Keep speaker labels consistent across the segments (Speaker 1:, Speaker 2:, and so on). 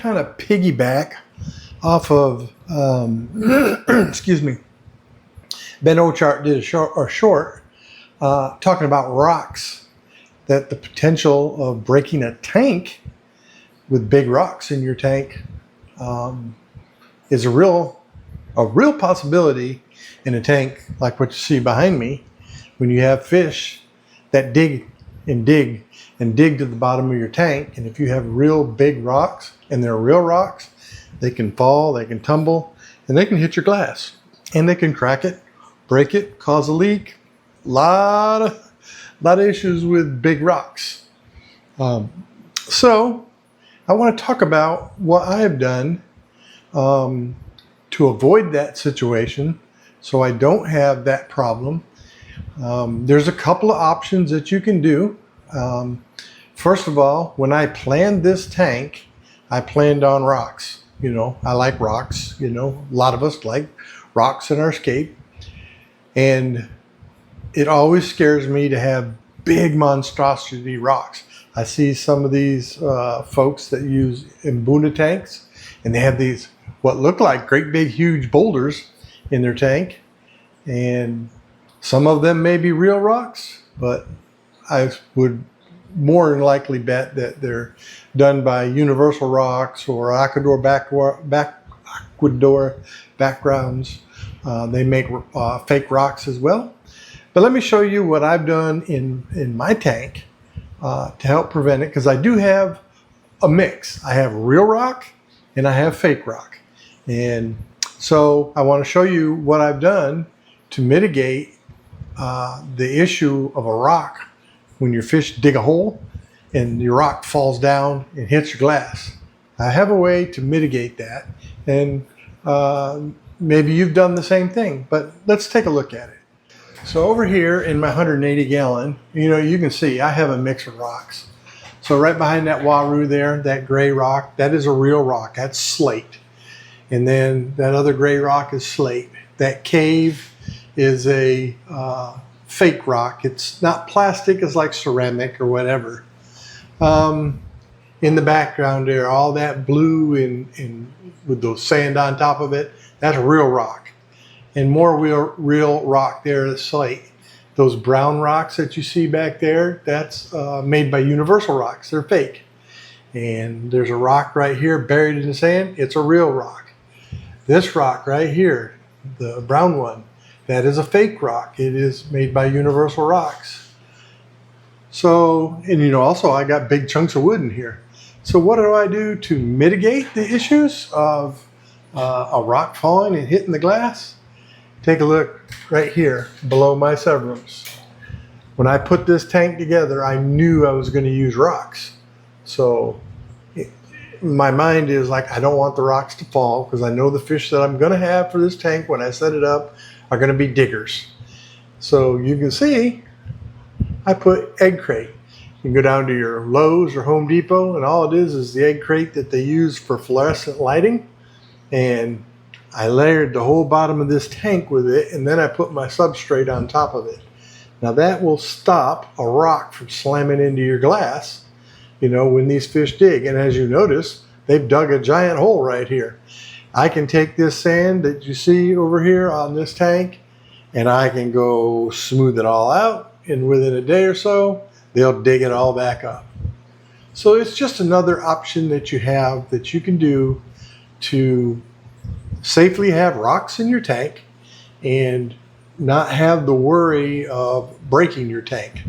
Speaker 1: kind of piggyback off of, excuse me, Ben Ochart did a short talking about rocks, that the potential of breaking a tank with big rocks in your tank is a real possibility in a tank like what you see behind me, when you have fish that dig and dig and dig to the bottom of your tank. And if you have real big rocks, and they're real rocks, they can fall, they can tumble, and they can hit your glass, and they can crack it, break it, cause a leak. Lot of issues with big rocks. So I want to talk about what I have done to avoid that situation, so I don't have that problem. There's a couple of options that you can do. First of all, when I planned this tank, I planned on rocks. You know, I like rocks. You know, a lot of us like rocks in our scape. And it always scares me to have big monstrosity rocks. I see some of these folks that use Mbuna tanks, and they have these what look like great big huge boulders in their tank. And some of them may be real rocks, but I would more than likely bet that they're done by Universal Rocks or Aquador backgrounds. They make fake rocks as well. But let me show you what I've done in my tank to help prevent it, because I do have a mix. I have real rock and I have fake rock. And so I want to show you what I've done to mitigate the issue of a rock when your fish dig a hole and your rock falls down and hits your glass. I have a way to mitigate that, and maybe you've done the same thing, but let's take a look at it. So over here in my 180 gallon, you can see I have a mix of rocks. So right behind that Waru there, that gray rock, that is a real rock, that's slate. And then that other gray rock is slate. That cave is a fake rock. It's not plastic, it's like ceramic or whatever. In the background there, all that blue and with those sand on top of it, that's real rock. And more real rock there is slate. Those brown rocks that you see back there, that's made by Universal Rocks. They're fake. And there's a rock right here buried in the sand. It's a real rock. This rock right here, the brown one, that is a fake rock. It is made by Universal Rocks. So, and also I got big chunks of wood in here. So what do I do to mitigate the issues of a rock falling and hitting the glass? Take a look right here below my Severums. When I put this tank together, I knew I was going to use rocks. So my mind is like, I don't want the rocks to fall, because I know the fish that I'm going to have for this tank when I set it up are going to be diggers. So you can see I put egg crate. You can go down to your Lowe's or Home Depot, and all it is the egg crate that they use for fluorescent lighting. And I layered the whole bottom of this tank with it, and then I put my substrate on top of it. Now that will stop a rock from slamming into your glass, when these fish dig. And as you notice, they've dug a giant hole right here. I can take this sand that you see over here on this tank, and I can go smooth it all out, and within a day or so, they'll dig it all back up. So it's just another option that you have that you can do to safely have rocks in your tank and not have the worry of breaking your tank.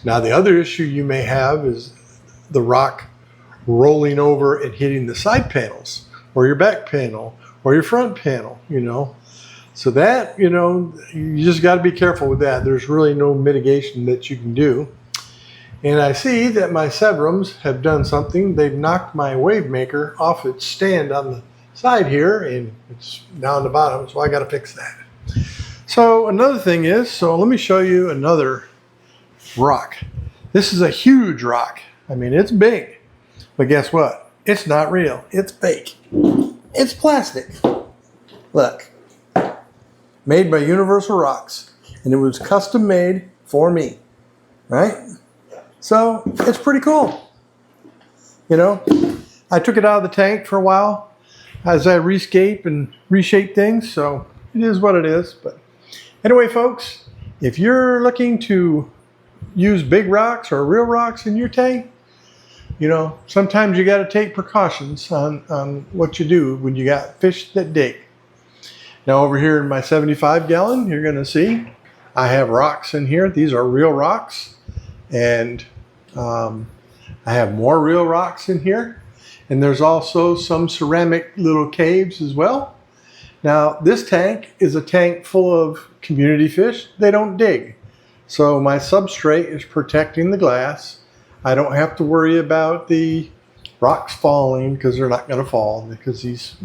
Speaker 1: Now the other issue you may have is the rock rolling over and hitting the side panels or your back panel or your front panel, So that, you just got to be careful with that. There's really no mitigation that you can do. And I see that my Severums have done something. They've knocked my wave maker off its stand on the side here, and it's down the bottom, so I got to fix that. So another thing is, so let me show you another rock. This is a huge rock. I mean, it's big, but guess what? It's not real. It's fake. It's plastic. Look, made by Universal Rocks, and it was custom made for me, right? So it's pretty cool. I took it out of the tank for a while as I rescape and reshape things, so it is what it is. But anyway, folks, if you're looking to use big rocks or real rocks in your tank, you know, sometimes you got to take precautions on what you do when you got fish that dig. Now over here in my 75 gallon, you're going to see I have rocks in here. These are real rocks, and I have more real rocks in here. And there's also some ceramic little caves as well. Now this tank is a tank full of community fish. They don't dig. So my substrate is protecting the glass. I don't have to worry about the rocks falling, because they're not going to fall, because these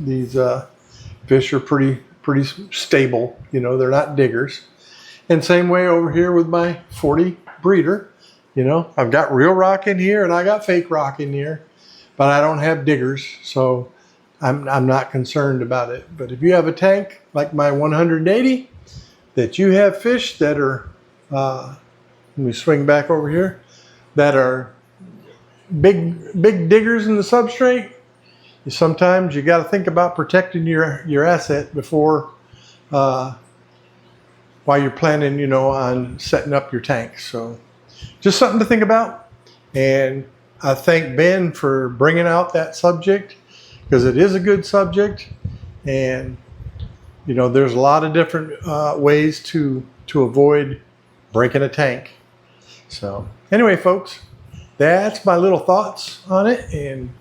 Speaker 1: fish are pretty stable. You know, they're not diggers. And same way over here with my 40 breeder. You know, I've got real rock in here and I got fake rock in here, but I don't have diggers, so I'm not concerned about it. But if you have a tank like my 180 that you have fish that are, let me swing back over here, that are big diggers in the substrate, sometimes you got to think about protecting your asset before, while you're planning, you know, on setting up your tank. So just something to think about. And I thank Ben for bringing out that subject, because it is a good subject. And, you know, there's a lot of different ways to avoid breaking a tank. So anyway, folks, that's my little thoughts on it. And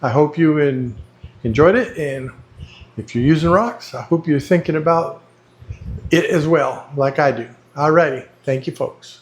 Speaker 1: I hope you enjoyed it. And if you're using rocks, I hope you're thinking about it as well, like I do. Alrighty. Thank you, folks.